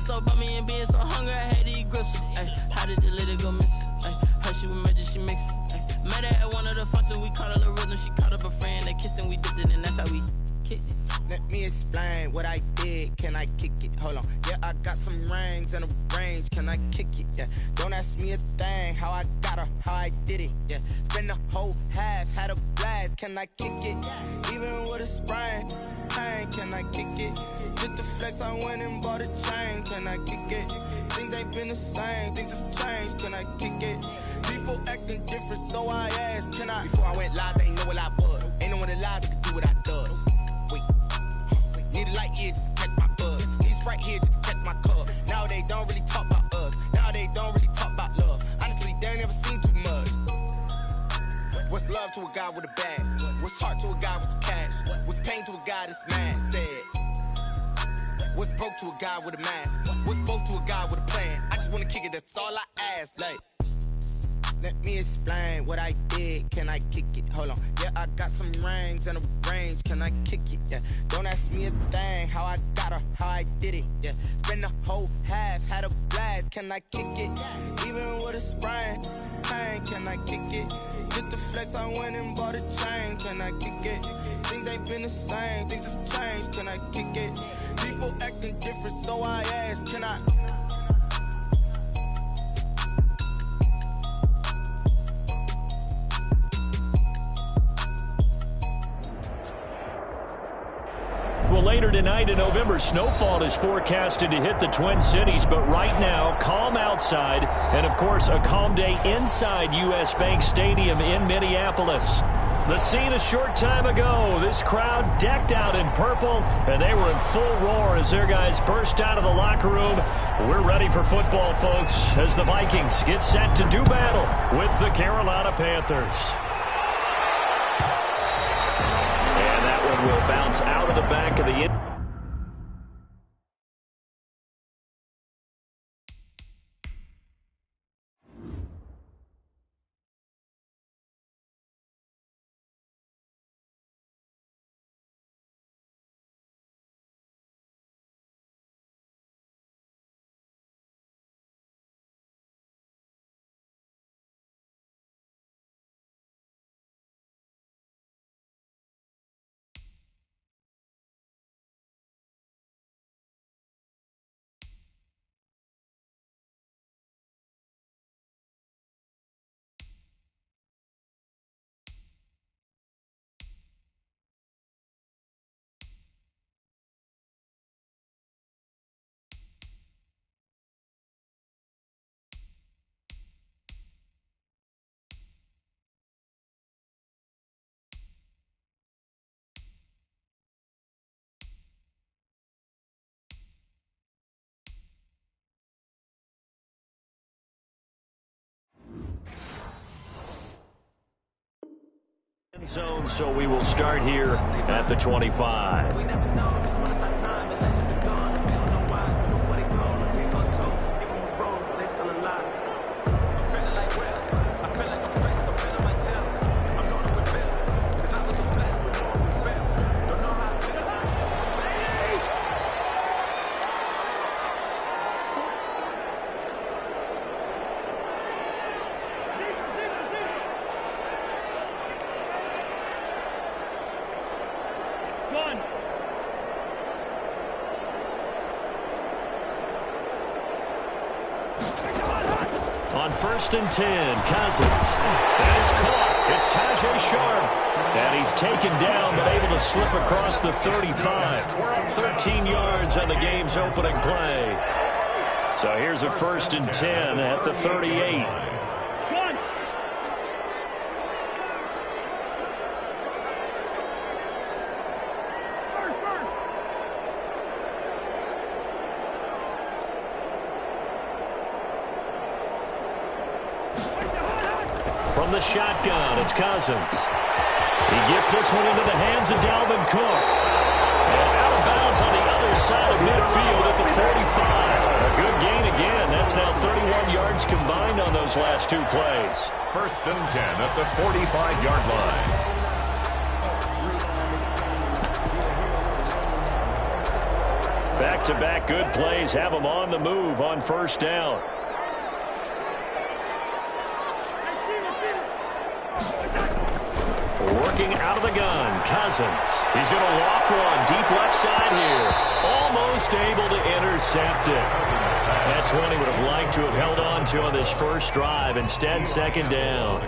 so about me and being so hungry, I had to eat gristle. Ay, how did the lady go miss? Ay, her she was magic, she mixed. Met her at one of the functions, we caught her the rhythm. She caught up a friend, they kissed and we dipped it, and that's how we kicked it. Let me explain what I did. Can I kick it? Hold on. Yeah, I got some rings and a range. Can I kick it? Yeah. Don't ask me a thing. How I got her, how I did it. Yeah. Spend the whole half, had a blast. Can I kick it? Even with a sprain. Hey, can I kick it? Just the flex, I went and bought a chain. Can I kick it? Things ain't been the same. Things have changed. Can I kick it? People acting different, so I asked, can I? Before I went live, they ain't know what I was. Ain't no one alive that could do what I does. Wait. Need a light here just to catch my buzz. Need Sprite here just to catch my cup. Now they don't really talk about us. Now they don't really talk about love. Honestly, they ain't never seen too much. What's love to a guy with a bag? What's heart to a guy with some cash? What's pain to a guy that's mad? Said. What's broke to a guy with a mask? What's both to a guy with a plan? I just wanna kick it, that's all I ask. Like, let me explain what I did. Can I kick it? Hold on. Yeah, I got some rings and a range. Can I kick it? Yeah. Don't ask me a thing. How I got her, how I did it. Yeah. Spend the whole half, had a blast. Can I kick it? Even with a sprain. Hey, can I kick it? Just the flex, I went and bought a chain. Can I kick it? Things ain't been the same. Things have changed. Can I kick it? People acting different, so I asked, can I? Well, later tonight in November, snowfall is forecasted to hit the Twin Cities, but right now, calm outside, and of course, a calm day inside U.S. Bank Stadium in Minneapolis. The scene a short time ago, this crowd decked out in purple, and they were in full roar as their guys burst out of the locker room. We're ready for football, folks, as the Vikings get set to do battle with the Carolina Panthers. Will bounce out of the back of the end. Zone, so we will start here at the 25. On 1st and 10, Cousins. That is caught. It's Tajay Sharp. And he's taken down, but able to slip across the 35. 13 yards on the game's opening play. So here's a 1st and 10 at the 38. From the shotgun, it's Cousins. He gets this one into the hands of Dalvin Cook. And out of bounds on the other side of midfield at the 45. A good gain again. That's now 31 yards combined on those last two plays. 1st and 10 at the 45-yard line. Back-to-back good plays have them on the move on first down. Working out of the gun, Cousins. He's going to loft one deep left side here. Almost able to intercept it. That's one he would have liked to have held on to on this first drive. Instead, second down.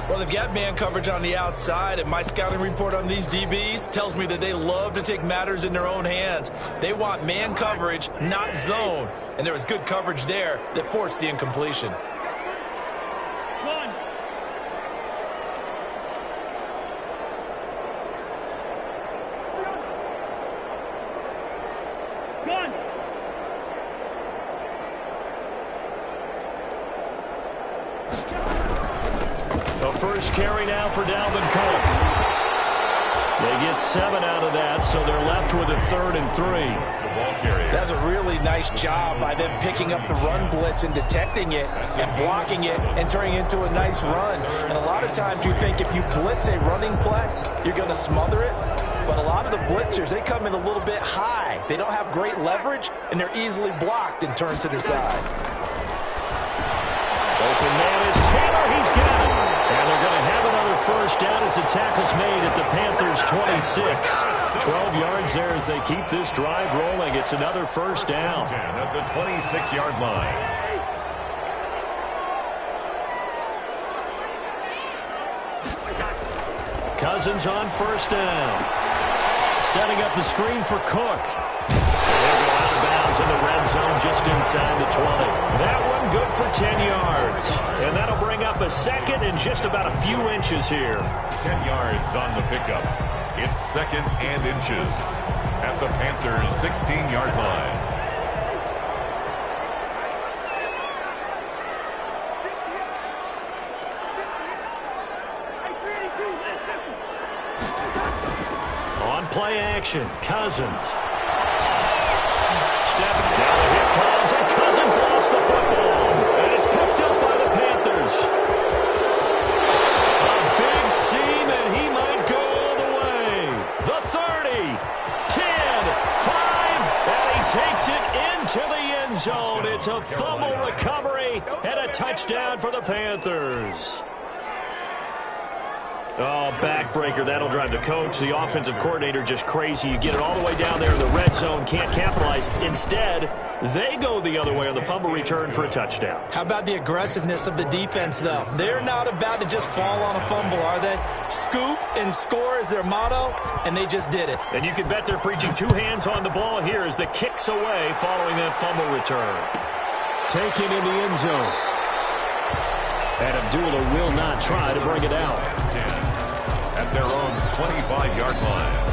Well, they've got man coverage on the outside, and my scouting report on these DBs tells me that they love to take matters in their own hands. They want man coverage, not zone. And there was good coverage there that forced the incompletion. First carry now for Dalvin Cook. They get 7 out of that, so they're left with a 3rd and 3. That's a really nice job by them picking up the run blitz and detecting it and blocking it and turning it into a nice run. And a lot of times you think if you blitz a running play, you're going to smother it. But a lot of the blitzers, they come in a little bit high. They don't have great leverage, and they're easily blocked and turned to the side. Open man is Taylor. He's got it. And they're going to have another first down as the tackle's made at the Panthers' 26. 12 yards there as they keep this drive rolling. It's another first down. 10 at the 26-yard line. Cousins on first down. Setting up the screen for Cook. They'll go out of bounds in the red zone just inside the 20. That one good for 10 yards. And that'll bring up a second and just about a few inches here. 10 yards on the pickup. It's 2nd and inches at the Panthers' 16-yard line. On play action, Cousins. Stepping down, here comes, and Cousins lost the football. And it's picked up by the Panthers. A big seam, and he might go all the way. The 30, 10, 5, and he takes it into the end zone. It's a fumble recovery and a touchdown for the Panthers. Oh, backbreaker. That'll drive the coach, the offensive coordinator, just crazy. You get it all the way down there in the red zone, can't capitalize. Instead, they go the other way on the fumble return for a touchdown. How about the aggressiveness of the defense, though? They're not about to just fall on a fumble, are they? Scoop and score is their motto, and they just did it. And you can bet they're preaching 2 hands on the ball here as the kick's away following that fumble return. Taken in the end zone. And Abdullah will not try to bring it out. At their own 25-yard line.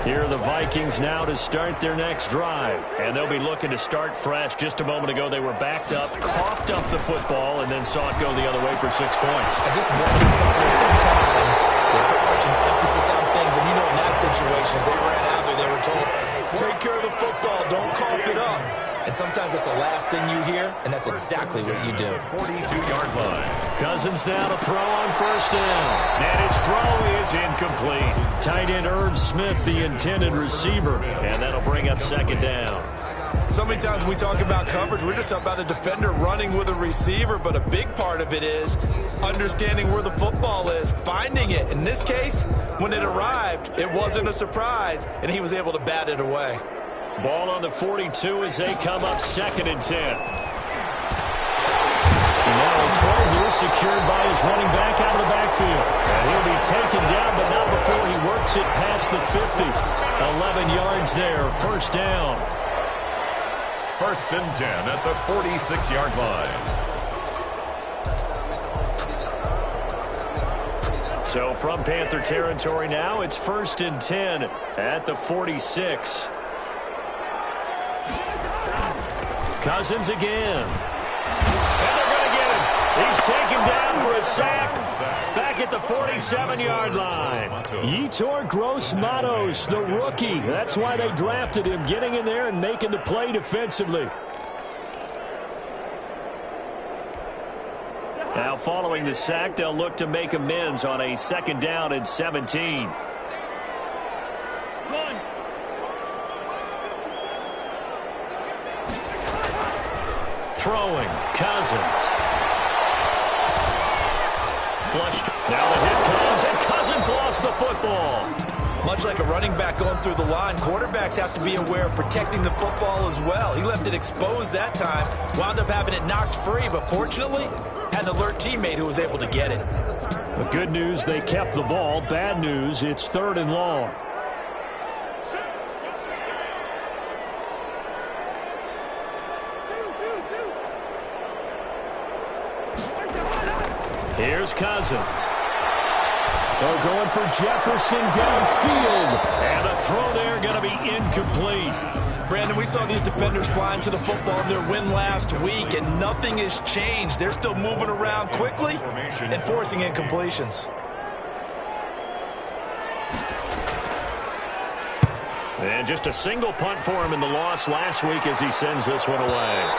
Here are the Vikings now to start their next drive. And they'll be looking to start fresh. Just a moment ago, they were backed up, coughed up the football, and then saw it go the other way for 6 points. I just wonder, sometimes they put such an emphasis on things, and you know in that situation, as they ran out there, they were told, take care of the football, don't cough it up. And sometimes that's the last thing you hear, and that's exactly what you do. 42-yard line. Cousins now to throw on first down. And his throw is incomplete. Tight end Irv Smith, the intended receiver. And that'll bring up second down. So many times when we talk about coverage, we're just about a defender running with a receiver, but a big part of it is understanding where the football is, finding it. In this case, when it arrived, it wasn't a surprise, and he was able to bat it away. Ball on the 42 as they come up 2nd and 10. Now a throw here secured by his running back out of the backfield. And he'll be taken down, but not before he works it past the 50. 11 yards there, first down. 1st and 10 at the 46-yard line. So from Panther territory now, it's 1st and 10 at the 46. Cousins again. And they're going to get him. He's taken down for a sack. Back at the 47-yard line. Yetur Gross-Matos, the rookie. That's why they drafted him, getting in there and making the play defensively. Now Now, following the sack, they'll look to make amends on a 2nd down and 17. Throwing, Cousins. Flushed. Now the hit comes, and Cousins lost the football. Much like a running back going through the line, quarterbacks have to be aware of protecting the football as well. He left it exposed that time, wound up having it knocked free, but fortunately, had an alert teammate who was able to get it. The good news, they kept the ball. Bad news, it's 3rd and long. Here's Cousins. They're going for Jefferson downfield. And the throw there going to be incomplete. Brandon, we saw these defenders flying to the football in their win last week, and nothing has changed. They're still moving around quickly and forcing incompletions. And just a single punt for him in the loss last week as he sends this one away.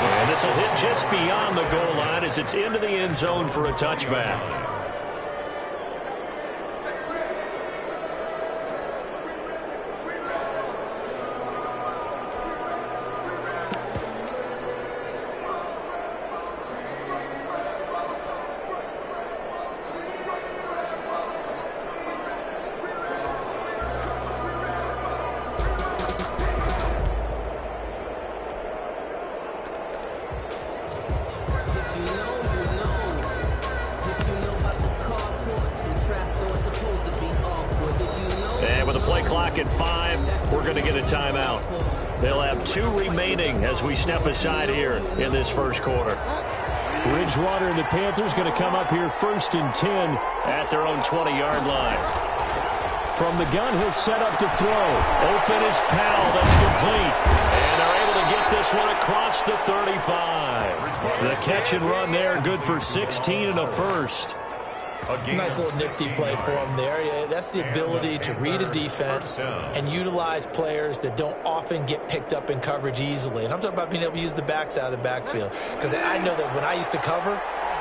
And this will hit just beyond the goal line as it's into the end zone for a touchback. At 5, we're going to get a timeout. They'll have 2 remaining as we step aside here in this first quarter. Bridgewater and the Panthers going to come up here 1st and 10 at their own 20-yard line. From the gun, he'll set up to throw. Open is Powell. That's complete. And they're able to get this one across the 35. The catch and run there, good for 16 and a first. Nice little nifty play for him there. Yeah, that's the ability to read a defense and utilize players that don't often get picked up in coverage easily. And I'm talking about being able to use the backs out of the backfield. Because I know that when I used to cover,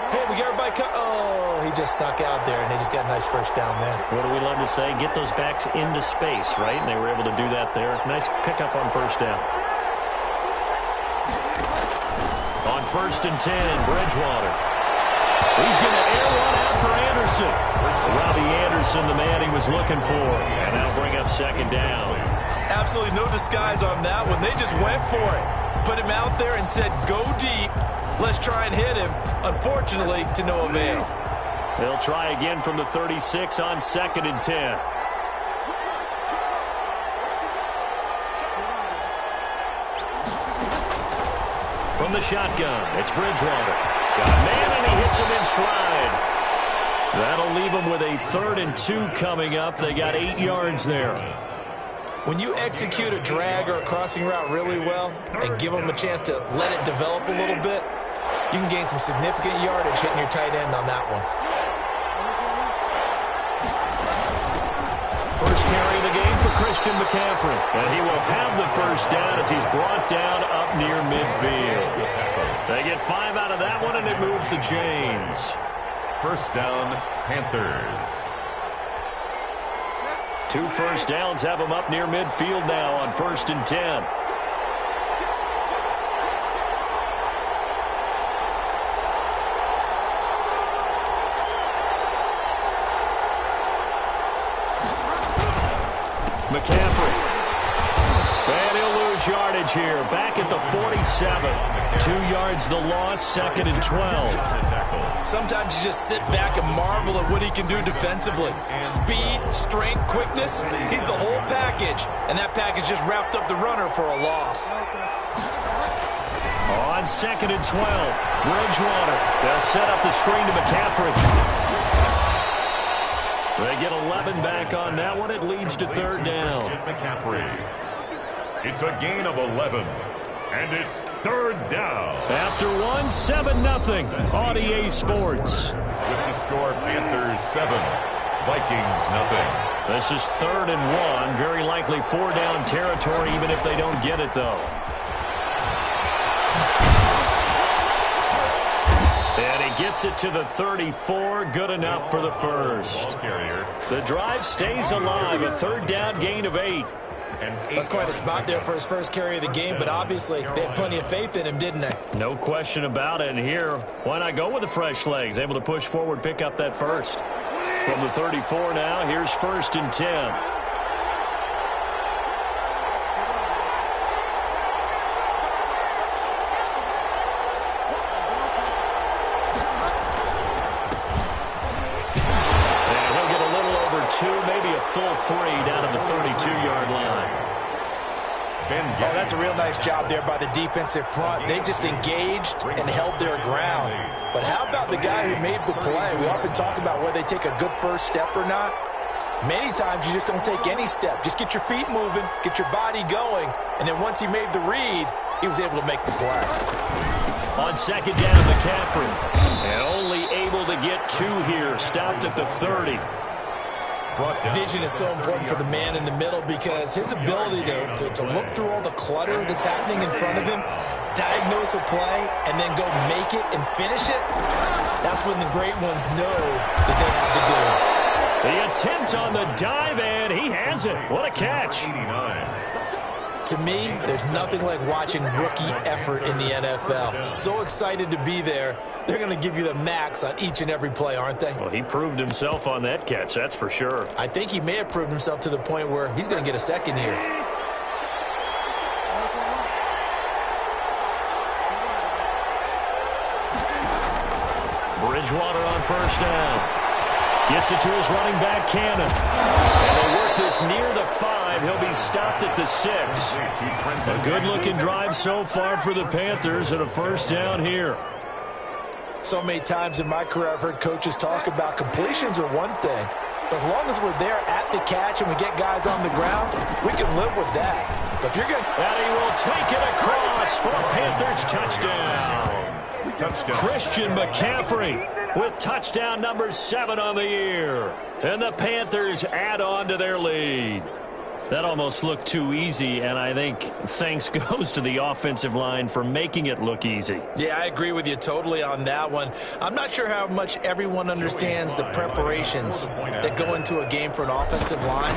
hey, we got everybody oh, he just snuck out there, and they just got a nice first down there. What do we love to say? Get those backs into space, right? And they were able to do that there. Nice pickup on first down. On 1st and 10, Bridgewater. He's going to air one out for Anderson. Robbie Anderson, the man he was looking for. And that'll bring up 2nd down. Absolutely no disguise on that one. They just went for it. Put him out there and said, go deep. Let's try and hit him. Unfortunately, to no avail. They'll try again from the 36 on 2nd and 10. From the shotgun, it's Bridgewater. Got a man, and he hits him in stride. That'll leave him with a 3rd and 2 coming up. They got 8 yards there. When you execute a drag or a crossing route really well and give them a chance to let it develop a little bit, you can gain some significant yardage hitting your tight end on that one. First carry of the game for Christian McCaffrey. And he will have the first down as he's brought down up near midfield. They get 5 out of that one, and it moves the chains. First down, Panthers. 2 first downs have them up near midfield now on 1st and 10. McCaffrey. And he'll lose yardage here. Back at the 47. 2 yards the loss, 2nd and 12. Sometimes you just sit back and marvel at what he can do defensively. Speed, strength, quickness, he's the whole package. And that package just wrapped up the runner for a loss. On 2nd and 12, Bridgewater. They'll set up the screen to McCaffrey. They get 11 back on that one. It leads to 3rd down. McCaffrey. It's a gain of 11. And it's 3rd down. After 7-0 on EA Sports. With the score, Panthers 7, Vikings 0. This is 3rd and 1. Very likely 4-down territory, even if they don't get it, though. And he gets it to the 34. Good enough for the first. The drive stays alive. A third down gain of 8. That's quite a spot there for his first carry of the game, but obviously they had plenty of faith in him, didn't they? No question about it. And here, why not go with the fresh legs? Able to push forward, pick up that first. From the 34 now, here's 1st and 10. Maybe a full 3 down to the 32-yard line. Oh, that's a real nice job there by the defensive front. They just engaged and held their ground. But how about the guy who made the play? We often talk about whether they take a good first step or not. Many times you just don't take any step. Just get your feet moving, get your body going, and then once he made the read, he was able to make the play. On 2nd down, McCaffrey. And only able to get 2 here. Stopped at the 30. Vision is so important for the man in the middle because his ability to look through all the clutter that's happening in front of him, diagnose a play, and then go make it and finish it, that's when the great ones know that they have the goods. The attempt on the dive, and he has it. What a catch. To me, there's nothing like watching rookie effort in the NFL. So excited to be there. They're going to give you the max on each and every play, aren't they? Well, he proved himself on that catch, that's for sure. I think he may have proved himself to the point where he's going to get a second here. Bridgewater on 1st down. Gets it to his running back, Cannon. And they work this near the 5. He'll be stopped at the 6. A good-looking drive so far for the Panthers and a 1st down here. So many times in my career I've heard coaches talk about completions are one thing, but as long as we're there at the catch and we get guys on the ground, we can live with that. But if you're good, and he will take it across for a Panthers touchdown. Christian McCaffrey with touchdown number 7 on the year. And the Panthers add on to their lead. That almost looked too easy, and I think thanks goes to the offensive line for making it look easy. Yeah, I agree with you totally on that one. I'm not sure how much everyone understands the preparations that go into a game for an offensive line,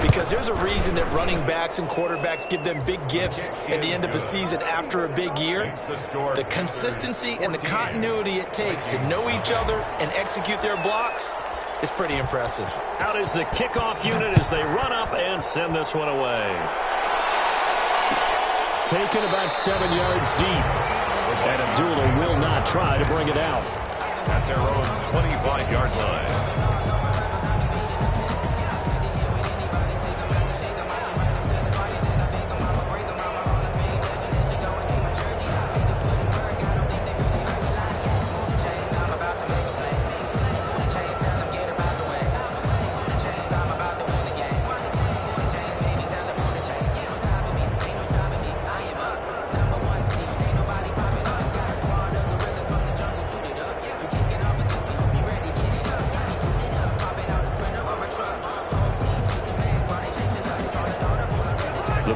because there's a reason that running backs and quarterbacks give them big gifts at the end of the season after a big year. The consistency and the continuity it takes to know each other and execute their blocks is pretty impressive. Out is the kickoff unit as they run up and send this one away. Taken about 7 yards deep. And Abdullah will not try to bring it out. At their own 25-yard line.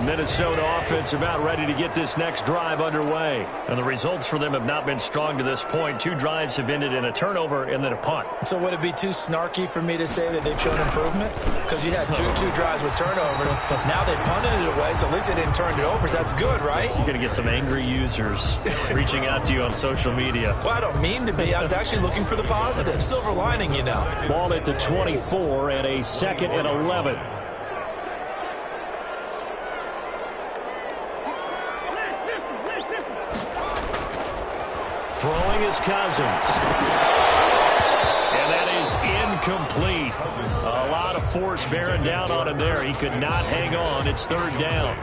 Minnesota offense about ready to get this next drive underway. And the results for them have not been strong to this point. 2 drives have ended in a turnover and then a punt. So would it be too snarky for me to say that they've shown improvement? Because you had two drives with turnovers. Now they punted it away, so at least they didn't turn it over. So that's good, right? You're going to get some angry users reaching out to you on social media. Well, I don't mean to be. I was actually looking for the positive. Silver lining, you know. Ball at the 24 and a 2nd and 11. Throwing is Cousins. And that is incomplete. A lot of force bearing down on him there. He could not hang on. It's 3rd down.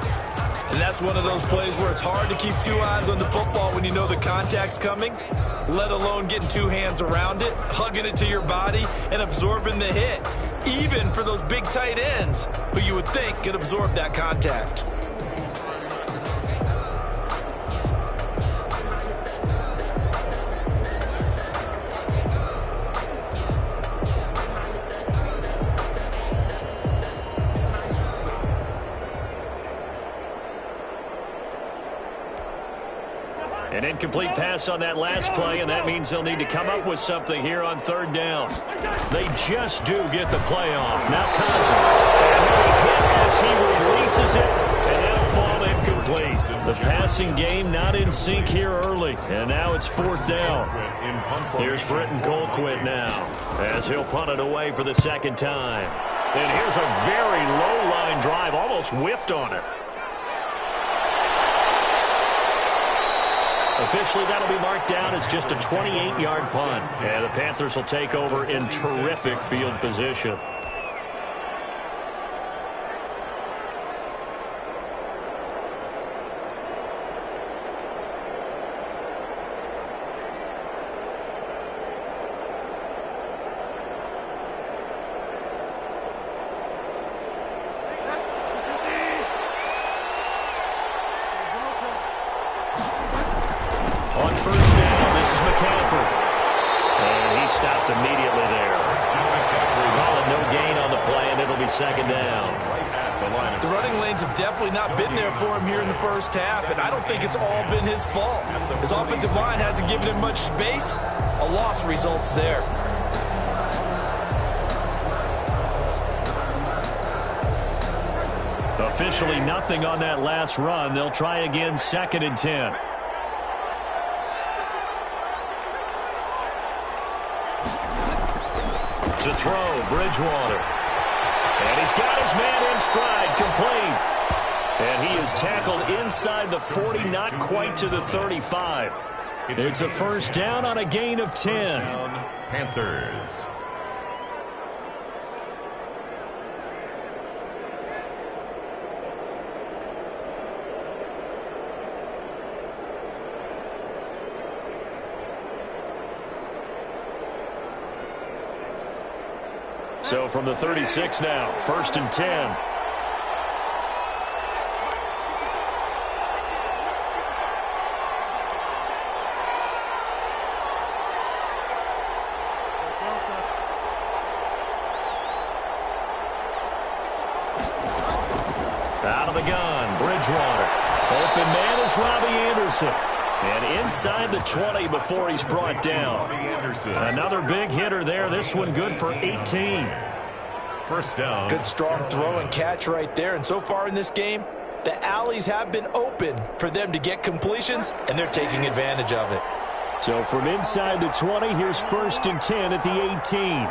And that's one of those plays where it's hard to keep 2 eyes on the football when you know the contact's coming, let alone getting 2 hands around it, hugging it to your body, and absorbing the hit, even for those big tight ends who you would think could absorb that contact. An incomplete pass on that last play, and that means they'll need to come up with something here on third down. They just do get the play off. Now Cousins. And he hit as he releases it, and that'll fall incomplete. The passing game not in sync here early, and now it's fourth down. Here's Britton Colquitt now, as he'll punt it away for the second time. And here's a very low-line drive, almost whiffed on it. Officially, that'll be marked down as just a 28-yard punt. And the Panthers will take over in terrific field position. Second down. The running lanes have definitely not been there for him here in the first half, and I don't think it's all been his fault. His offensive line hasn't given him much space. A loss results there. Officially nothing on that last run. They'll try again, 2nd and 10. To throw, Bridgewater. And he's got his man in stride, complete. And he is tackled inside the 40, not quite to the 35. It's a first down on a gain of 10. Panthers. So from the 36 now, 1st and 10. Out of the gun, Bridgewater. Open man is Robbie Anderson. And inside the 20 before he's brought down. Another big hitter there. This one good for 18. First down. Good strong throw and catch right there. And so far in this game, the alleys have been open for them to get completions, and they're taking advantage of it. So from inside the 20, here's 1st and 10 at the 18.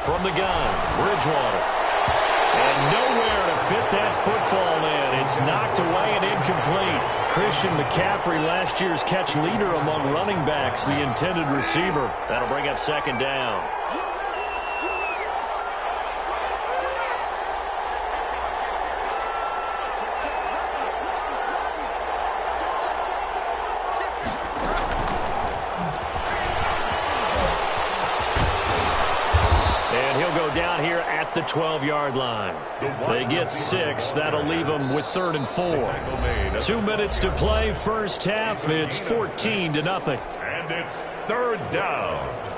From the gun, Bridgewater. And nowhere to fit that football in. It's knocked away and incomplete. Christian McCaffrey, last year's catch leader among running backs, the intended receiver. That'll bring up 2nd down. The 12-yard line. They get 6. That'll leave them with 3rd and 4. 2 minutes to play. First half. It's 14-0. And it's 3rd down.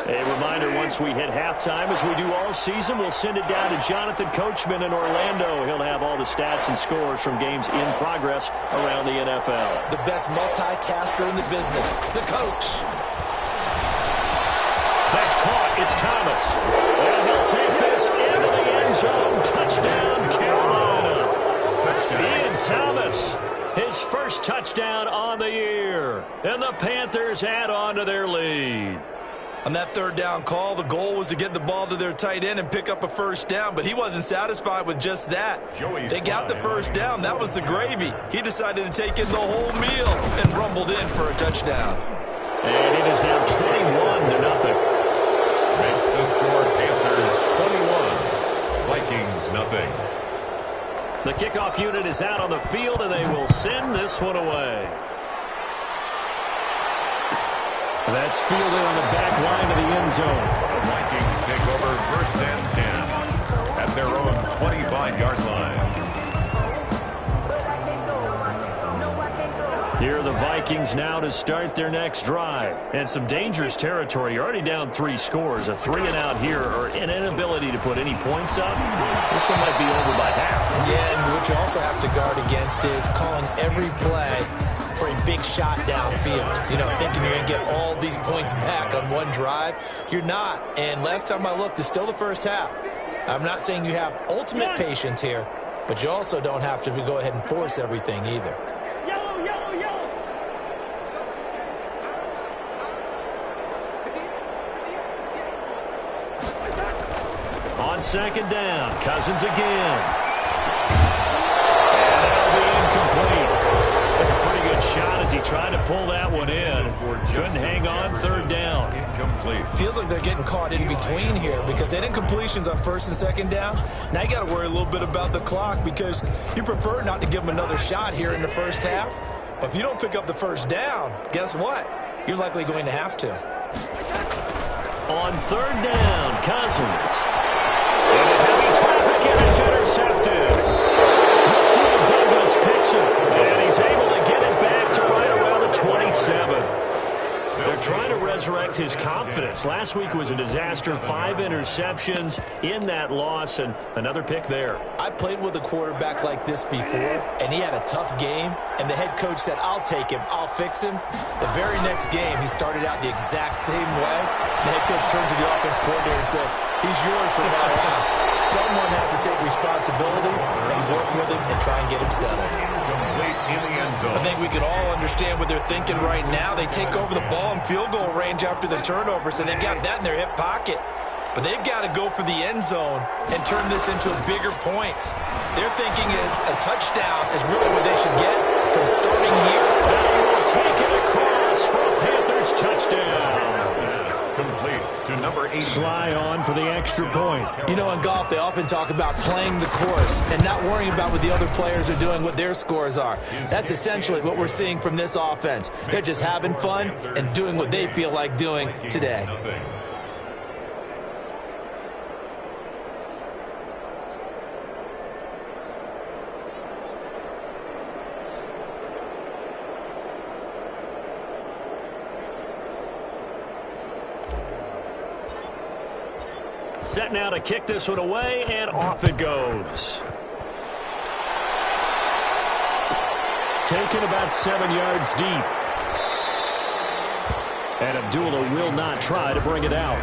A reminder, once we hit halftime, as we do all season, we'll send it down to Jonathan Coachman in Orlando. He'll have all the stats and scores from games in progress around the NFL. The best multitasker in the business, the coach. That's caught. It's Thomas. And he'll take this into the end zone. Touchdown, Carolina. Ian Thomas, his first touchdown on the year. And the Panthers add on to their lead. On that 3rd down call, the goal was to get the ball to their tight end and pick up a first down, but he wasn't satisfied with just that. They got the first down. That was the gravy. He decided to take in the whole meal and rumbled in for a touchdown. And it is now 21-0. Makes the score Panthers 21, Vikings nothing. The kickoff unit is out on the field, and they will send this one away. That's fielded on the back line of the end zone. The Vikings take over 1st and 10 at their own 25-yard line. Here are the Vikings now to start their next drive. And some dangerous territory. You're already down 3 scores. A 3-and-out here or an inability to put any points up. This one might be over by half. Yeah, and what you also have to guard against is calling every play for a big shot downfield. You know, thinking you're going to get all these points back on one drive. You're not. And last time I looked, it's still the first half. I'm not saying you have ultimate patience here, but you also don't have to go ahead and force everything either. On second down, Cousins again. And that'll be incomplete. Took a pretty good shot as he tried to pull that one in. Couldn't hang on, third down. Incomplete. Feels like they're getting caught in between here because they didn't completions on first and second down. Now you got to worry a little bit about the clock because you prefer not to give them another shot here in the first half. But if you don't pick up the first down, guess what? You're likely going to have to. On third down, Cousins. Into heavy traffic, and it's intercepted. Russell Douglas picks it, and he's able to get it back to right around the 27. They're trying to resurrect his confidence. Last week was a disaster, 5 interceptions in that loss, and another pick there. I played with a quarterback like this before, and he had a tough game, and the head coach said, I'll take him, I'll fix him. The very next game, he started out the exact same way. The head coach turned to the offense coordinator and said, he's yours from now on. Someone has to take responsibility and work with him and try and get him settled. I think we can all understand what they're thinking right now. They take over the ball in field goal range after the turnover, so they've got that in their hip pocket. But they've got to go for the end zone and turn this into bigger points. Their thinking is a touchdown is really what they should get from starting here. They will take it across for a Panthers touchdown. Complete to number 8. Sly on for the extra point. You know, in golf, they often talk about playing the course and not worrying about what the other players are doing, what their scores are. That's essentially what we're seeing from this offense. They're just having fun and doing what they feel like doing today. Set now to kick this one away, and off it goes. Taken about 7 yards deep. And Abdullah will not try to bring it out.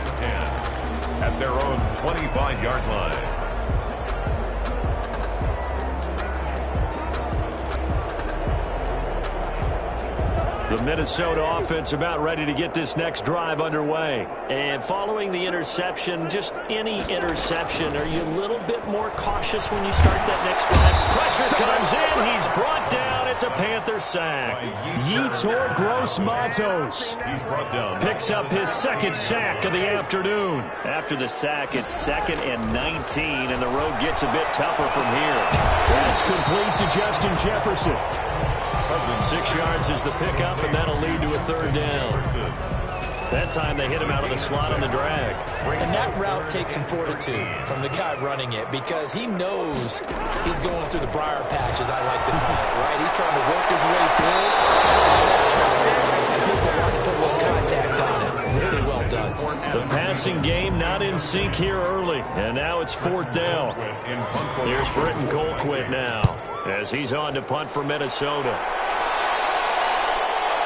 At their own 25-yard line. The Minnesota offense about ready to get this next drive underway. And following the interception, just any interception, are you a little bit more cautious when you start that next drive? Pressure comes in. He's brought down. It's a Panther sack. Yetur Gross-Matos picks up his second sack of the afternoon. After the sack, it's 2nd and 19, and the road gets a bit tougher from here. That's complete to Justin Jefferson. 6 yards is the pickup, and that'll lead to a third down. That time they hit him out of the slot on the drag. And that route takes some fortitude from the guy running it because he knows he's going through the briar patch, as I like to call it, right? He's trying to work his way through that traffic, and people want to put a little contact on it. Really well done. The passing game not in sync here early, and now it's 4th down. Here's Britton Colquitt now as he's on to punt for Minnesota.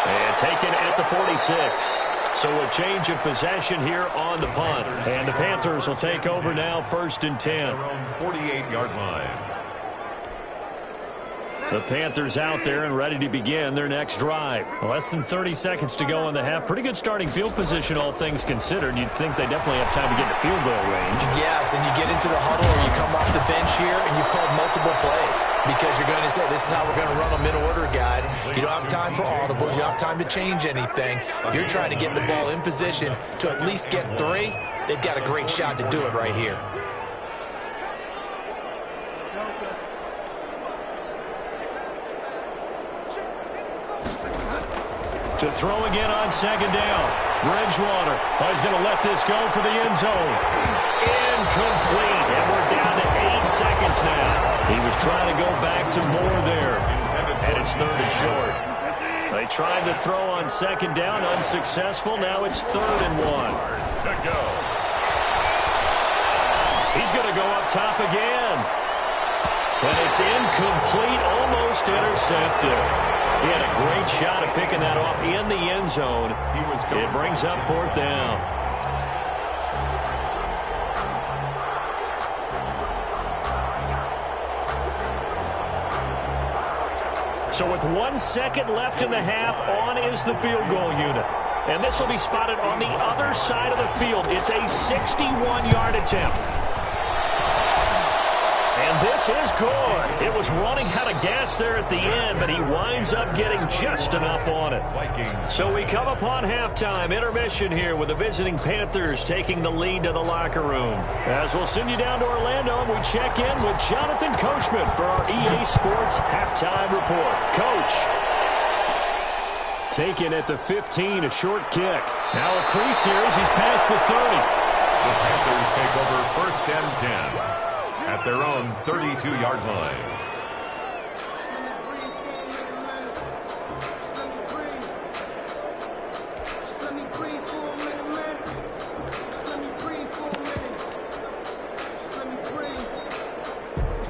And taken at the 46. So a change of possession here on the punt. And the Panthers will take over now, 1st and 10. 48-yard line. The Panthers out there and ready to begin their next drive. Less than 30 seconds to go in the half. Pretty good starting field position, all things considered. You'd think they definitely have time to get to field goal range. Yes, and you get into the huddle or you come off the bench here and you've called multiple plays because you're going to say, this is how we're going to run them in order, guys. You don't have time for audibles. You don't have time to change anything. You're trying to get the ball in position to at least get 3. They've got a great shot to do it right here. To throw again on 2nd down. Bridgewater is going to let this go for the end zone. Incomplete. And we're down to 8 seconds now. He was trying to go back to more there. And it's 3rd and short. They tried to throw on second down, unsuccessful. Now it's 3rd and 1. To go. He's going to go up top again. And it's incomplete, almost intercepted. He had a great shot at picking that off in the end zone. It brings up 4th down. So with 1 second left in the half, on is the field goal unit. And this will be spotted on the other side of the field. It's a 61-yard attempt. And this is good. It was running out of gas there at the end, but he winds up getting just enough on it. So we come upon halftime, intermission here with the visiting Panthers taking the lead to the locker room. As we'll send you down to Orlando, we check in with Jonathan Coachman for our EA Sports Halftime Report. Coach. Taken at the 15, a short kick. Now a crease here as he's past the 30. The Panthers take over 1st and 10. At their own 32-yard line.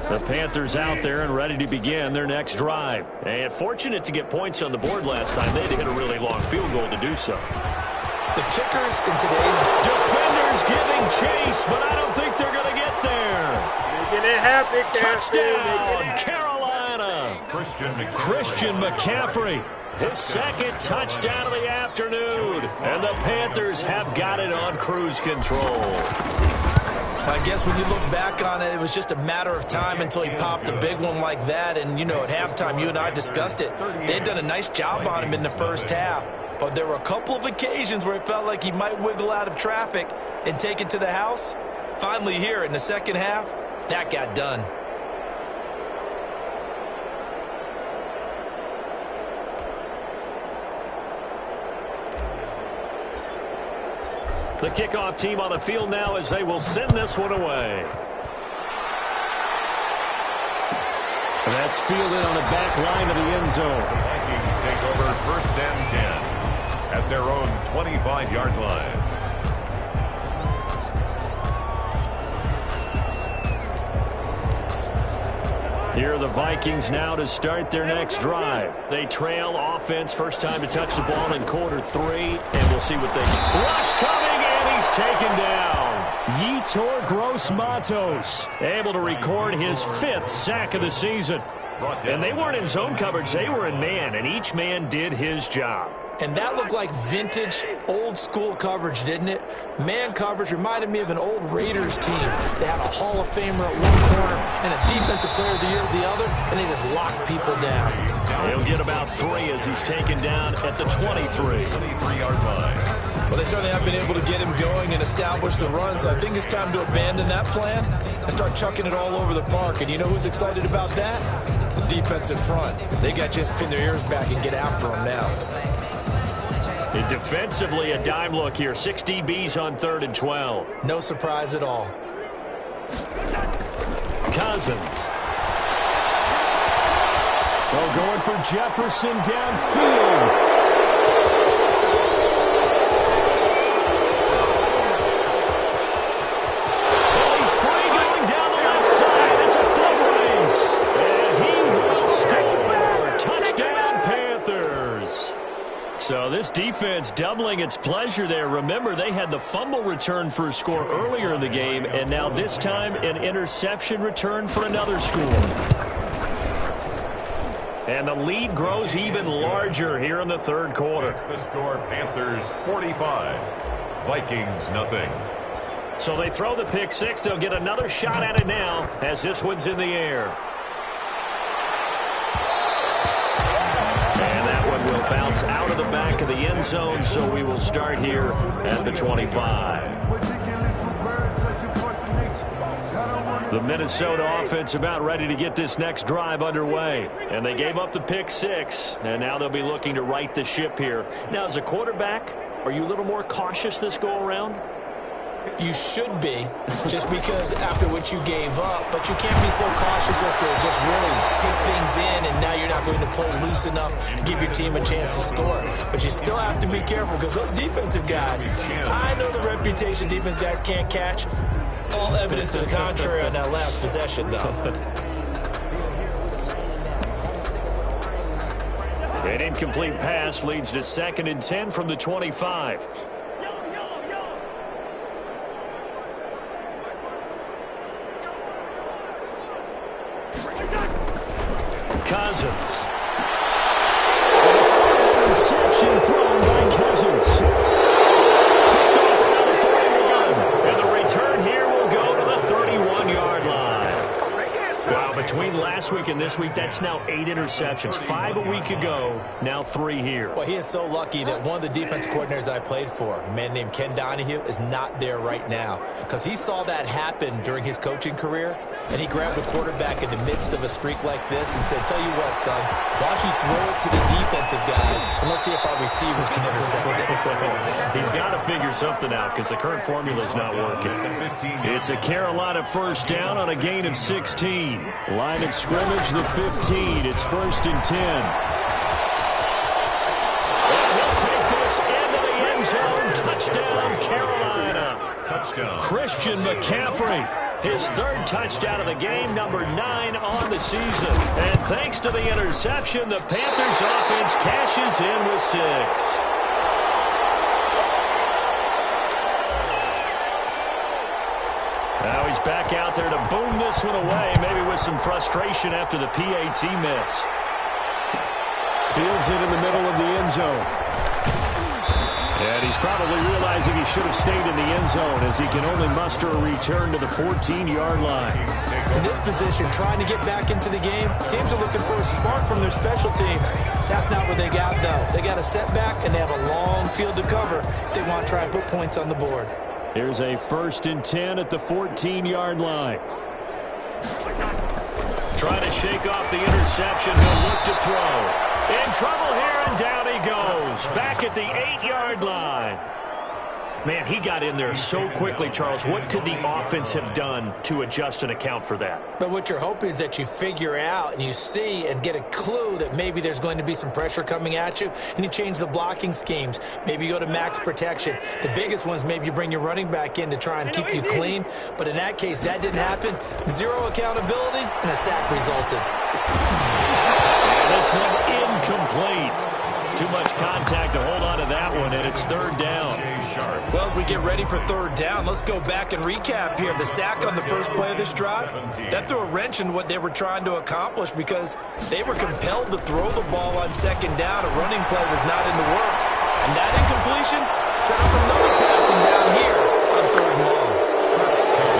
The Panthers out there and ready to begin their next drive. And fortunate to get points on the board last time. They had to hit a really long field goal to do so. The kickers in today's defenders giving chase, but I don't think they're going to get there. Making it happen, touchdown, Carolina. Christian McCaffrey, his 2nd touchdown of the afternoon. And the Panthers have got it on cruise control. I guess when you look back on it, it was just a matter of time until he popped a big one like that. And, you know, at halftime, you and I discussed it. They had done a nice job on him in the first half. But there were a couple of occasions where it felt like he might wiggle out of traffic and take it to the house. Finally here in the second half, that got done. The kickoff team on the field now as they will send this one away. That's fielded on the back line of the end zone. The Vikings take over 1st and 10 at their own 25-yard line. Here are the Vikings now to start their next drive. They trail offense, first time to touch the ball in quarter 3, and we'll see what they can. Rush coming, and he's taken down. Yetur Gross-Matos able to record his 5th sack of the season. And they weren't in zone coverage, they were in man, and each man did his job. And that looked like vintage, old-school coverage, didn't it? Man coverage reminded me of an old Raiders team. They had a Hall of Famer at one corner and a Defensive Player of the Year at the other, and they just locked people down. He'll get about 3 as he's taken down at the 23-yard line. Well, they certainly have been able to get him going and establish the run, so I think it's time to abandon that plan and start chucking it all over the park. And you know who's excited about that? The defensive front. They got just pin their ears back and get after him now. And defensively, a dime look here. 6 DBs on 3rd and 12. No surprise at all. Cousins. Oh, going for Jefferson downfield. So this defense doubling its pleasure there. Remember, they had the fumble return for a score earlier in the game, and now this time an interception return for another score. And the lead grows even larger here in the 3rd quarter. It's the score, Panthers 45, Vikings nothing. So they throw the pick 6. They'll get another shot at it now as this one's in the air. Will bounce out of the back of the end zone, so we will start here at the 25. The Minnesota offense about ready to get this next drive underway, and they gave up the pick 6, and now they'll be looking to right the ship here. Now, as a quarterback, are you a little more cautious this go around? You should be, just because after what you gave up, but you can't be so cautious as to just really take things in, and now you're not going to play loose enough to give your team a chance to score. But you still have to be careful, because those defensive guys, I know the reputation defense guys can't catch. All evidence to the contrary on that last possession, though. An incomplete pass leads to 2nd and 10 from the 25. Cousins. Interception thrown by Cousins. Picked off another 41. And the return here will go to the 31-yard line. Wow, between last week and this week, that's now 8 interceptions. 5 a week ago, now 3 here. Well, he is so lucky that one of the defense coordinators I played for, a man named Ken Donahue, is not there right now, because he saw that happen during his coaching career, and he grabbed the quarterback in the midst of a streak like this and said, tell you what, son, why don't you throw it to the defensive guys, and let's see if our receivers can intercept it. He's got to figure something out, because the current formula is not working. It's a Carolina first down on a gain of 16. Line of scrimmage, the 15. It's 1st and 10. And he'll take this into the end zone. Touchdown, Carolina. Touchdown. Christian McCaffrey. His 3rd touchdown of the game, number 9 on the season. And thanks to the interception, the Panthers offense cashes in with 6. Now he's back out there to boom this one away, maybe with some frustration after the PAT miss. Fields it in the middle of the end zone. And he's probably realizing he should have stayed in the end zone, as he can only muster a return to the 14-yard line. In this position, trying to get back into the game, teams are looking for a spark from their special teams. That's not what they got, though. They got a setback, and they have a long field to cover if they want to try and put points on the board. Here's a 1st and 10 at the 14-yard line. Trying to shake off the interception. He'll look to throw. In trouble here, and down he goes. Back at the 8-yard line. Man, he got in there so quickly, Charles. What could the offense have done to adjust and account for that? But what you're hoping is that you figure out and you see and get a clue that maybe there's going to be some pressure coming at you, and you change the blocking schemes. Maybe you go to max protection. The biggest one is maybe you bring your running back in to try and keep you clean. But in that case, that didn't happen. 0 accountability, and a sack resulted. And this one incomplete. Too much contact to hold on to that one, and it's 3rd down. Well, as we get ready for 3rd down, let's go back and recap here. The sack on the first play of this drive, that threw a wrench in what they were trying to accomplish, because they were compelled to throw the ball on 2nd down. A running play was not in the works. And that incompletion set up another passing down here on 3rd and long.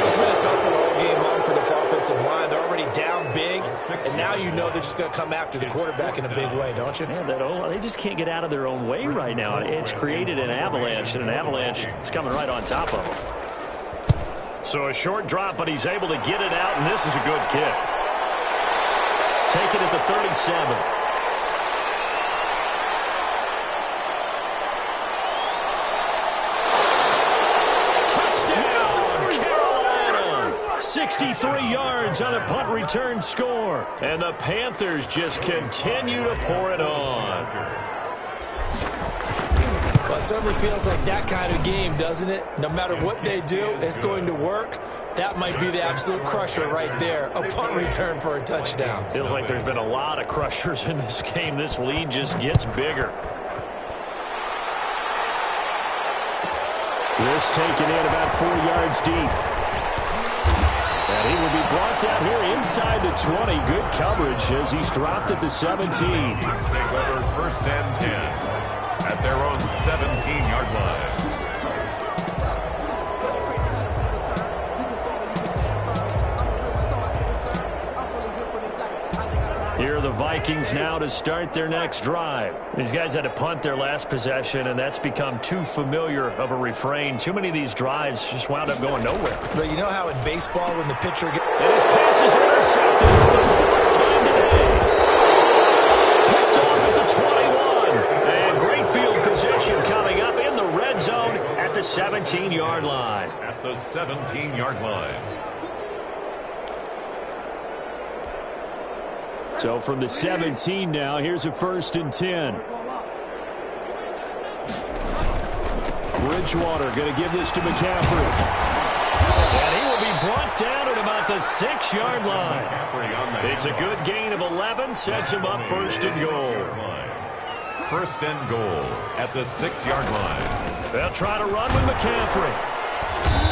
It's been a tough one all game long for this offensive line. They're already down big, and now you know they're just going to come after the quarterback in a big way, don't you? Yeah, they just can't get out of their own way right now. It's created an avalanche, and an avalanche is coming right on top of them. So a short drop, but he's able to get it out, and this is a good kick. Take it at the 37. 63 yards on a punt return score. And the Panthers just continue to pour it on. Well, it certainly feels like that kind of game, doesn't it? No matter what they do, it's going to work. That might be the absolute crusher right there. A punt return for a touchdown. Feels like there's been a lot of crushers in this game. This lead just gets bigger. This taken in about 4 yards deep. And he will be brought down here inside the 20. Good coverage as he's dropped at the 17. Take over 1st and 10 at their own 17-yard line. Here are the Vikings now to start their next drive. These guys had to punt their last possession, and that's become too familiar of a refrain. Too many of these drives just wound up going nowhere. But you know how in baseball when the pitcher gets... And his pass is intercepted for the 4th time today. Picked off at the 21. And great field position coming up in the red zone at the the 17-yard line. At the 17-yard line. So from the 17 now, here's a 1st and 10. Bridgewater going to give this to McCaffrey. And he will be brought down at about the 6-yard line. It's a good gain of 11, sets him up 1st and goal. 1st and goal at the 6-yard line. They'll try to run with McCaffrey.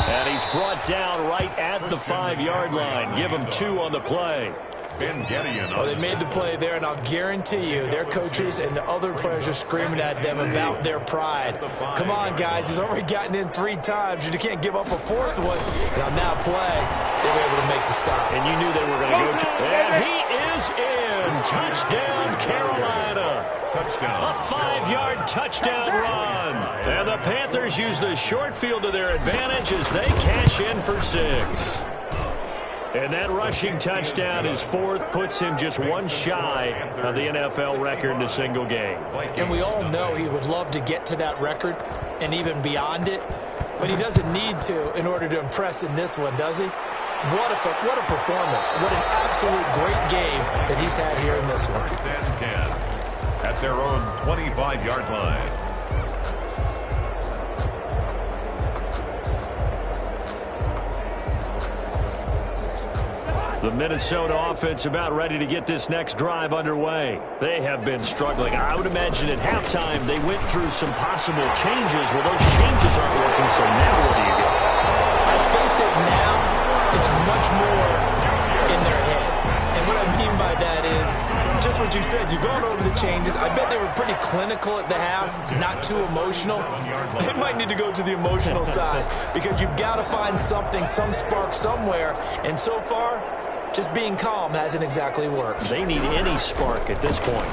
And he's brought down right at the 5-yard line. Give him 2 on the play. Oh, they made the play there, and I'll guarantee you their coaches and the other players are screaming at them about their pride. Come on, guys. He's already gotten in 3 times. You can't give up a 4th one. And on that play, they were able to make the stop. And you knew they were going to go to. And he is in. Touchdown, Carolina. Touchdown. A 5-yard touchdown run. And the Panthers use the short field to their advantage as they cash in for 6. And that rushing touchdown, his 4th, puts him just 1 shy of the NFL record in a single game. And we all know he would love to get to that record and even beyond it, but he doesn't need to in order to impress in this one, does he? What a performance. What an absolute great game that he's had here in this one. 1st and 10 at their own 25-yard line. The Minnesota offense about ready to get this next drive underway. They have been struggling. I would imagine at halftime they went through some possible changes. Well, those changes aren't working, so now what do you get? I think that now it's much more in their head. And what I mean by that is just what you said. You've gone over the changes. I bet they were pretty clinical at the half, not too emotional. They might need to go to the emotional side because you've got to find something, some spark somewhere. And so far, just being calm hasn't exactly worked. They need any spark at this point.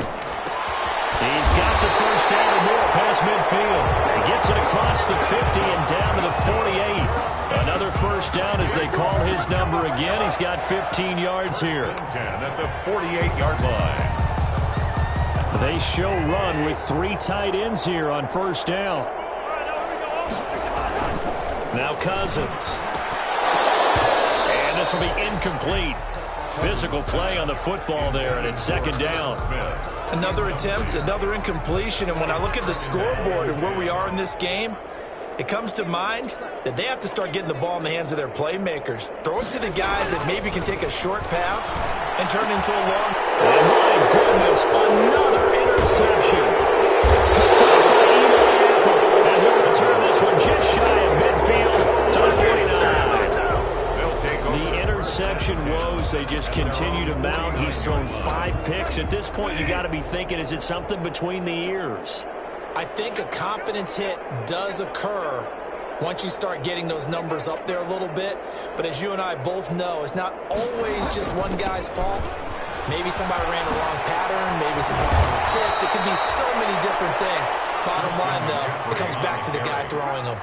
He's got the 1st down and more past midfield. He gets it across the 50 and down to the 48. Another 1st down as they call his number again. He's got 15 yards here. 10 at the 48-yard line. They show run with 3 tight ends here on 1st down. Now Cousins. And this will be incomplete. Physical play on the football there, and it's 2nd down. Another attempt, another incompletion, and when I look at the scoreboard and where we are in this game, it comes to mind that they have to start getting the ball in the hands of their playmakers. Throw it to the guys that maybe can take a short pass and turn it into a long. Oh, my goodness, another interception. Picked up by Eli Apple, and he'll return this one just shy of midfield to the 49. The interception woes, they just continue to mount. He's thrown 5 picks. At this point, you got to be thinking, is it something between the ears? I think a confidence hit does occur once you start getting those numbers up there a little bit. But as you and I both know, it's not always just one guy's fault. Maybe somebody ran the wrong pattern. Maybe somebody was tipped. It could be so many different things. Bottom line, though, it comes back to the guy throwing them.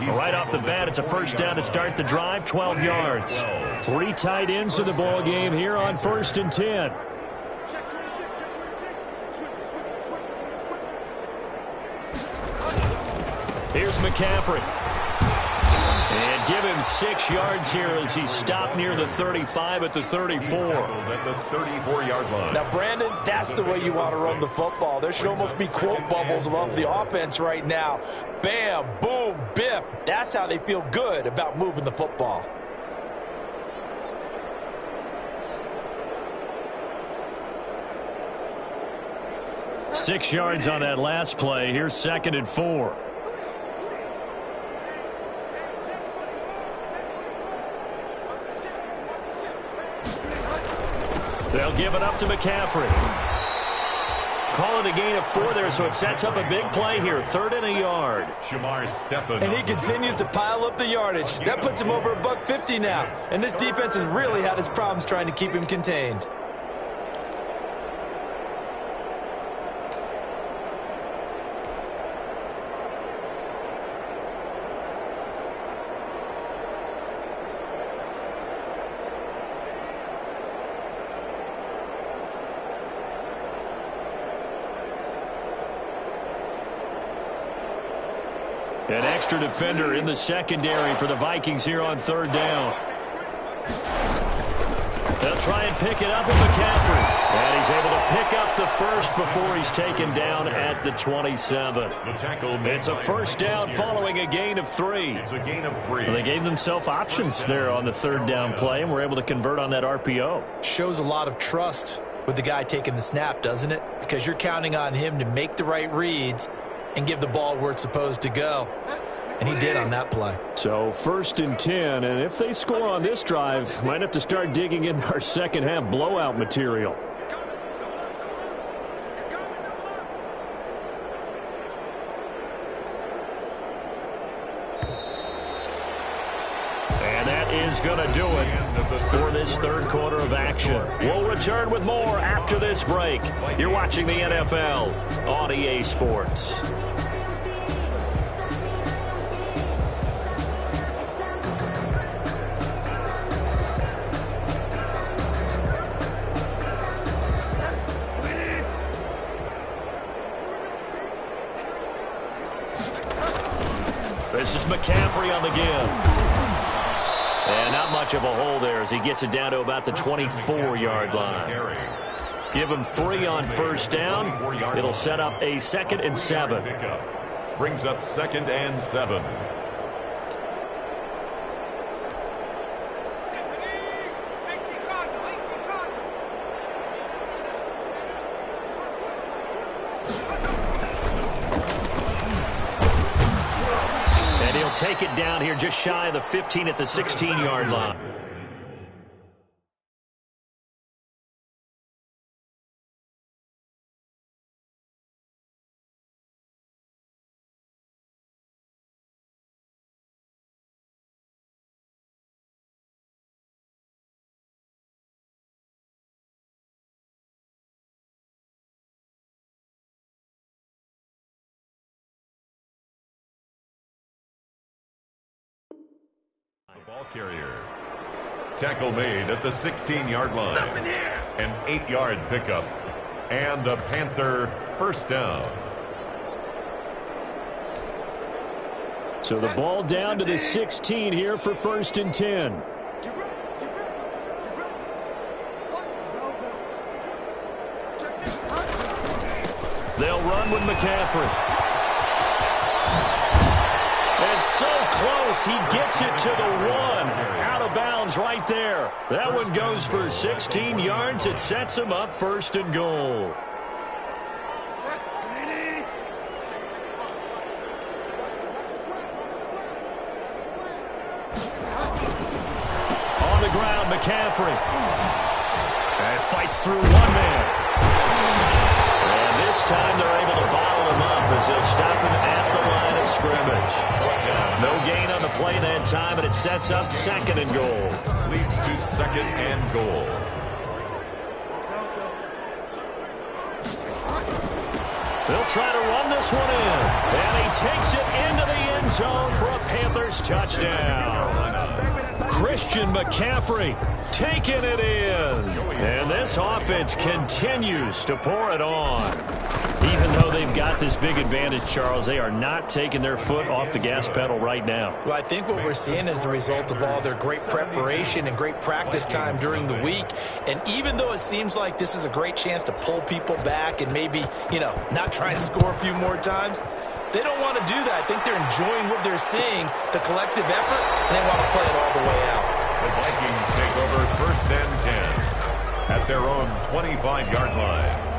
Right off the bat, it's a 1st down to start the drive, 12 yards. 3 tight ends in the ball game here on 1st and 10. Here's McCaffrey. And give him 6 yards here as he's stopped near the 35 at the 34. At the 34-yard line. Now, Brandon, that's the way you want to run the football. There should almost be quote bubbles above the offense right now. Bam, boom, biff. That's how they feel good about moving the football. Six yards on that last play. Here's 2nd and 4. They'll give it up to McCaffrey. Calling a gain of 4 there, so it sets up a big play here. 3rd and a yard. And he continues to pile up the yardage. That puts him over $150 now. And this defense has really had its problems trying to keep him contained. An extra defender in the secondary for the Vikings here on third down. They'll try and pick it up with McCaffrey. And he's able to pick up the first before he's taken down at the 27. It's a first down following a gain of 3. It's a gain of 3. Well, they gave themselves options there on the third down play, and were able to convert on that RPO. Shows a lot of trust with the guy taking the snap, doesn't it? Because you're counting on him to make the right reads and give the ball where it's supposed to go. And he did on that play. So 1st and 10, and if they score on this drive, might have to start digging in our second half blowout material. And that is going to do it for this third quarter of action. We'll return with more after this break. You're watching the NFL on EA Sports. This is McCaffrey on the give. And not much of a hole there as he gets it down to about the 24-yard line. Give him 3 on first down. It'll set up a 2nd and 7. Brings up 2nd and 7. Take it down here just shy of the 15 at the 16-yard line. Ball carrier. Tackle made at the 16-yard line. An 8-yard pickup. And a Panther first down. So the ball down to the 16 here for 1st and 10. They'll run with McCaffrey. It's so close, he gets it to the 1. Out of bounds right there. That one goes for 16 yards. It sets him up 1st and goal. On the ground, McCaffrey. And fights through 1 man. And this time they're able to bottle him up as they'll stop him at the line of scrimmage. No gain on the play that time, and it sets up 2nd and goal. Leads to 2nd and goal. They'll try to run this one in. And he takes it into the end zone for a Panthers touchdown. Christian McCaffrey taking it in. And this offense continues to pour it on. Even though they've got this big advantage, Charles, they are not taking their foot off the gas pedal right now. Well, I think what we're seeing is the result of all their great preparation and great practice time during the week. And even though it seems like this is a great chance to pull people back and maybe, not try and score a few more times, they don't want to do that. I think they're enjoying what they're seeing, the collective effort, and they want to play it all the way out. The Vikings take over 1st and 10 at their own 25-yard line.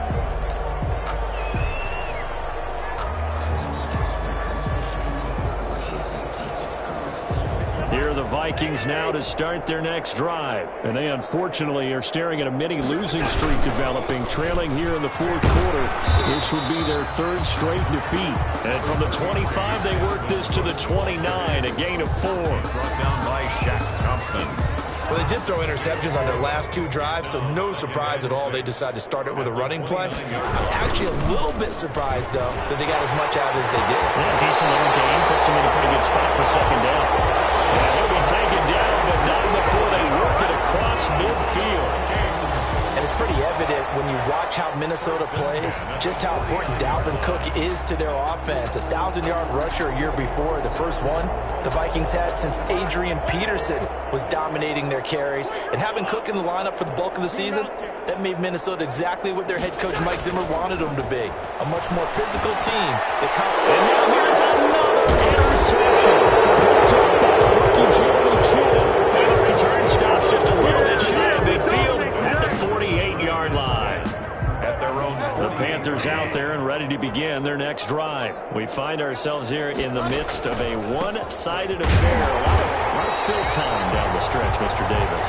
Here are the Vikings now to start their next drive. And they unfortunately are staring at a mini losing streak developing, trailing here in the 4th quarter. This would be their 3rd straight defeat. And from the 25, they work this to the 29, a gain of 4. Brought down by Shaq Thompson. Well, they did throw interceptions on their last 2 drives, so no surprise at all they decided to start it with a running play. I'm actually a little bit surprised, though, that they got as much out as they did. Yeah, decent little game. Puts them in a pretty good spot for 2nd down. And he'll be taken down, but not before they work it across midfield. And it's pretty evident when you watch how Minnesota plays, just how important Dalvin Cook is to their offense. 1,000-yard rusher a year before. The first one the Vikings had since Adrian Peterson was dominating their carries. And having Cook in the lineup for the bulk of the season, that made Minnesota exactly what their head coach Mike Zimmer wanted them to be. A much more physical team. And now here's another interception. Picked up by the rookie Jeremy Chin. And the return stops just a little bit shy of midfield at the 48-yard line. The Panthers out there and ready to begin their next drive. We find ourselves here in the midst of a one-sided affair. A lot of fill time down the stretch, Mr. Davis.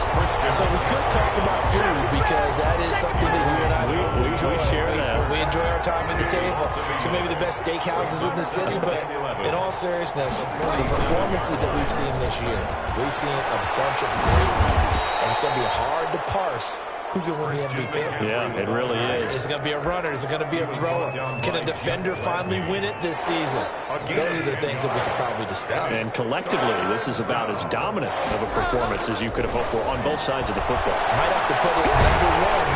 So we could talk about food because that is something that you and I enjoy. We share that. We enjoy our time at the table. So maybe the best steakhouses in the city, but in all seriousness, the performances that we've seen this year, we've seen a bunch of great ones, and it's going to be hard to parse who's going to win the MVP. Yeah, it really is. Is it going to be a runner? Is it going to be a thrower? Can a defender finally win it this season? Those are the things that we could probably discuss. And collectively, this is about as dominant of a performance as you could have hoped for on both sides of the football. Might have to put it #1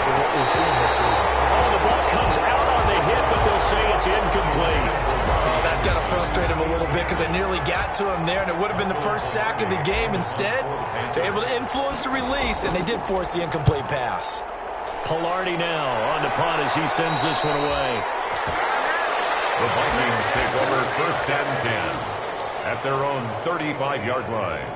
for what we've seen this season. Oh, the ball comes out on the hit, but they'll say it's incomplete. Oh, that's got to frustrate him a little bit because they nearly got to him there, and it would have been the first sack of the game. Instead, they're able to influence the release, and they did force the incomplete pass. Pilardi now on the punt as he sends this one away. The Vikings take over 1st and 10 at their own 35-yard line.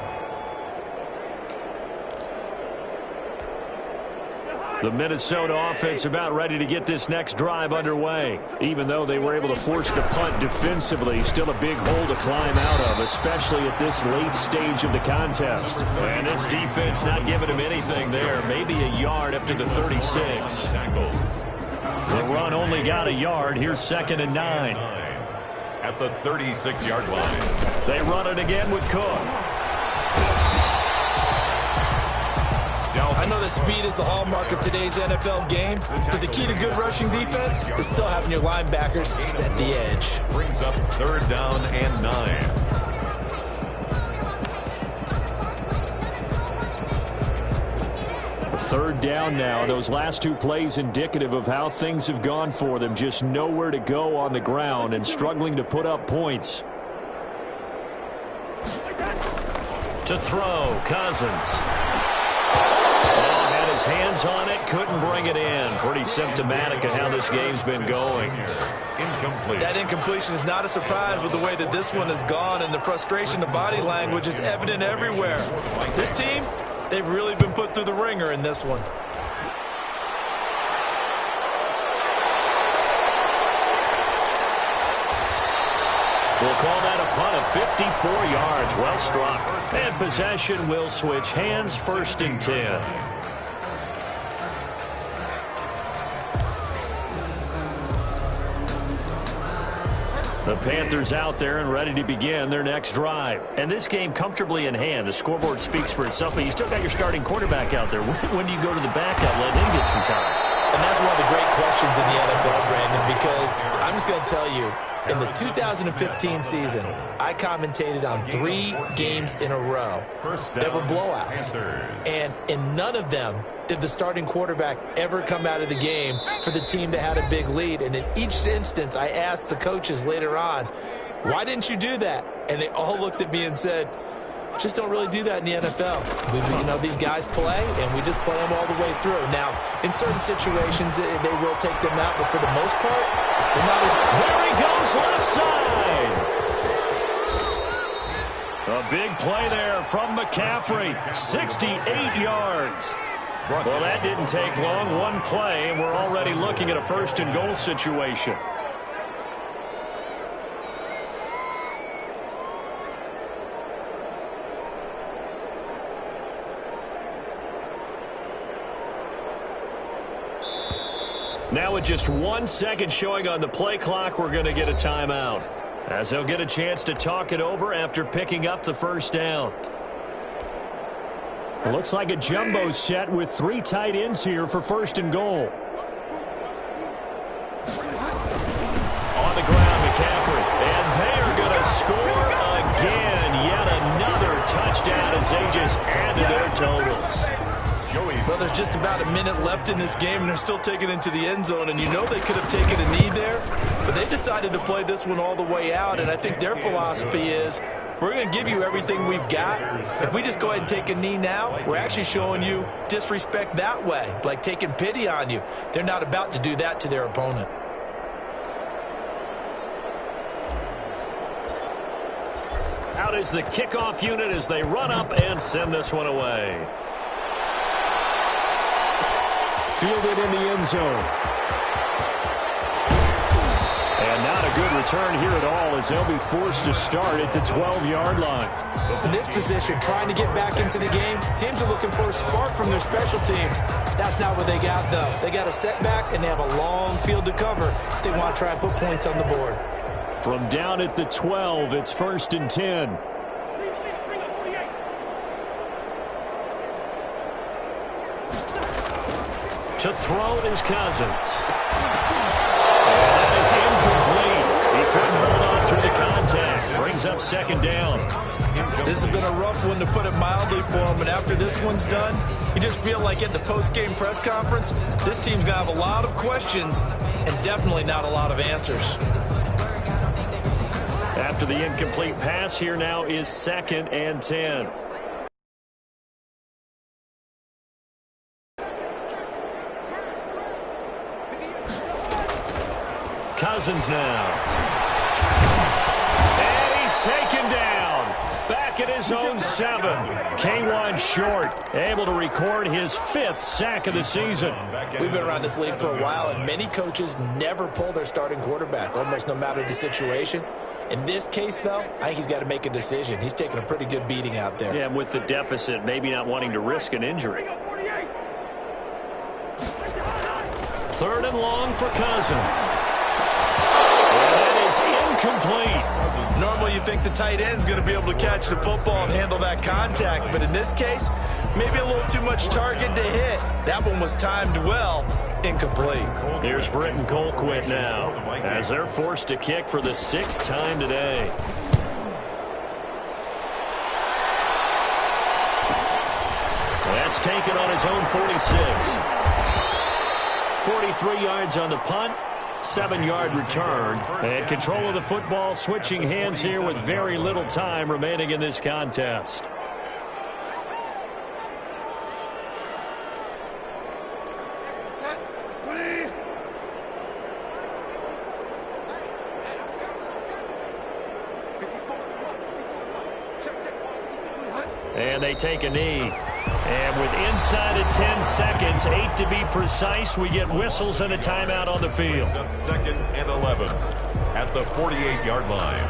The Minnesota offense about ready to get this next drive underway. Even though they were able to force the punt defensively, still a big hole to climb out of, especially at this late stage of the contest. And this defense not giving him anything there. Maybe a yard up to the 36. The run only got a yard. Here's 2nd and 9. At the 36-yard line. They run it again with Cook. I know that speed is the hallmark of today's NFL game, but the key to good rushing defense is still having your linebackers set the edge. Brings up 3rd down and 9. Third down now. Those last two plays indicative of how things have gone for them. Just nowhere to go on the ground and struggling to put up points. To throw, Cousins. Oh, had his hands on it, couldn't bring it in. Pretty symptomatic of how this game's been going. Incomplete. That incompletion is not a surprise with the way that this one has gone, and the frustration of body language is evident everywhere. This team, they've really been put through the ringer in this one. We'll call that a punt of 54 yards. Well struck. And possession will switch hands. 1st and 10. The Panthers out there and ready to begin their next drive. And this game comfortably in hand. The scoreboard speaks for itself, but you still got your starting quarterback out there. When do you go to the backup? Let him get some time. And that's one of the great questions in the NFL, Brandon, because I'm just going to tell you, in the 2015 season, I commentated on 3 games in a row that were blowouts. And in none of them did the starting quarterback ever come out of the game for the team that had a big lead. And in each instance, I asked the coaches later on, why didn't you do that? And they all looked at me and said, just don't really do that in the NFL. These guys play, and we just play them all the way through. Now, in certain situations, they will take them out, but for the most part, they're not as... There he goes, left side. A big play there from McCaffrey, 68 yards. Well, that didn't take long. One play, and we're already looking at a 1st and goal situation. Now with just 1 second showing on the play clock, we're going to get a timeout, as they'll get a chance to talk it over after picking up the 1st down. Looks like a jumbo set with 3 tight ends here for 1st and goal. On the ground, McCaffrey. And they are going to score again. Yet another touchdown as they just add to their totals. Joey Well, there's just about a minute left in this game, and they're still taking it into the end zone. And you know they could have taken a knee there, but they decided to play this one all the way out. And I think their philosophy is, we're going to give you everything we've got. If we just go ahead and take a knee now, we're actually showing you disrespect that way, like taking pity on you. They're not about to do that to their opponent. Out is the kickoff unit as they run up and send this one away. Fielded in the end zone. And not a good return here at all as they'll be forced to start at the 12-yard line. In this position, trying to get back into the game, teams are looking for a spark from their special teams. That's not what they got, though. They got a setback, and they have a long field to cover if they want to try and put points on the board. From down at the 12, it's 1st and 10. To throw is Cousins. And that is incomplete. He couldn't hold on through the contact. Brings up 2nd down. This has been a rough one, to put it mildly, for him. And after this one's done, you just feel like at the post-game press conference, this team's going to have a lot of questions and definitely not a lot of answers. After the incomplete pass, here now is 2nd and 10. Cousins now. And he's taken down. Back at his own 7. K1 short. Able to record his 5th sack of the season. We've been around this league for a while, and many coaches never pull their starting quarterback, almost no matter the situation. In this case, though, I think he's got to make a decision. He's taking a pretty good beating out there. Yeah, with the deficit, maybe not wanting to risk an injury. 3rd and long for Cousins. And that is incomplete. Normally, you think the tight end's going to be able to catch the football and handle that contact, but in this case, maybe a little too much target to hit. That one was timed well. Incomplete. Here's Britton Colquitt now as they're forced to kick for the 6th time today. That's taken on his own 46. 43 yards on the punt. 7-yard return. And control of the football switching hands here with very little time remaining in this contest. And they take a knee. And with inside of 10 seconds, 8 to be precise, we get whistles and a timeout on the field. 2nd and 11 at the 48-yard line.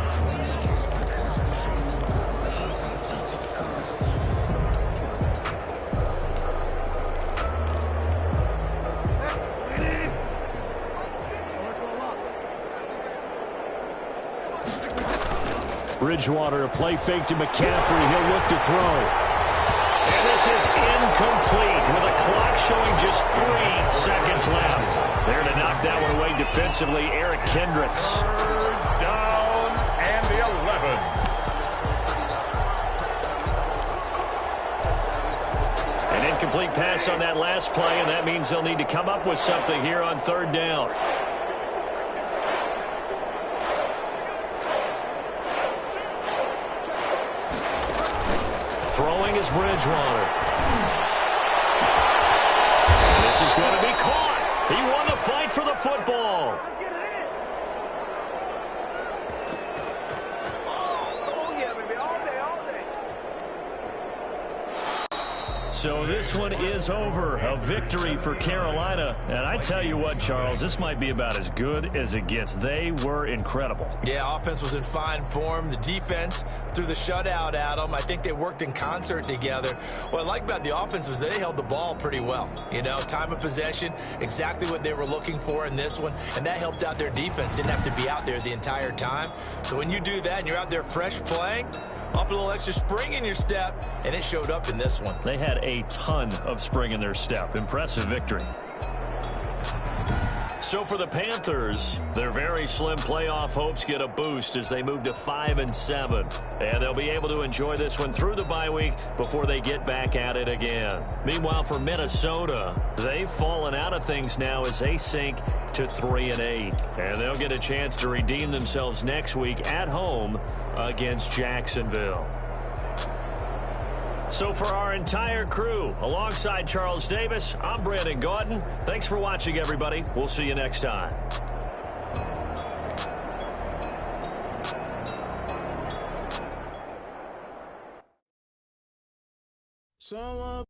Bridgewater, a play fake to McCaffrey. He'll look to throw. And this is incomplete with a clock showing just 3 seconds left. There to knock that one away defensively, Eric Kendricks. 3rd down and 11. An incomplete pass on that last play, and that means they'll need to come up with something here on 3rd down. Throwing is Bridgewater. And this is going to be caught. He won the fight for the football. So this one is over. A victory for Carolina. And I tell you what, Charles, this might be about as good as it gets. They were incredible. Yeah, offense was in fine form. The defense threw the shutout at them. I think they worked in concert together. What I like about the offense was they held the ball pretty well. You know, time of possession, exactly what they were looking for in this one. And that helped out their defense. Didn't have to be out there the entire time. So when you do that and you're out there fresh playing, up a little extra spring in your step, and it showed up in this one. They had a ton of spring in their step. Impressive victory. So for the Panthers, their very slim playoff hopes get a boost as they move to 5-7. And they'll be able to enjoy this one through the bye week before they get back at it again. Meanwhile, for Minnesota, they've fallen out of things now as they sink to 3-8. And they'll get a chance to redeem themselves next week at home against Jacksonville. So for our entire crew, alongside Charles Davis, I'm Brandon Gaudin. Thanks for watching, everybody. We'll see you next time. Someone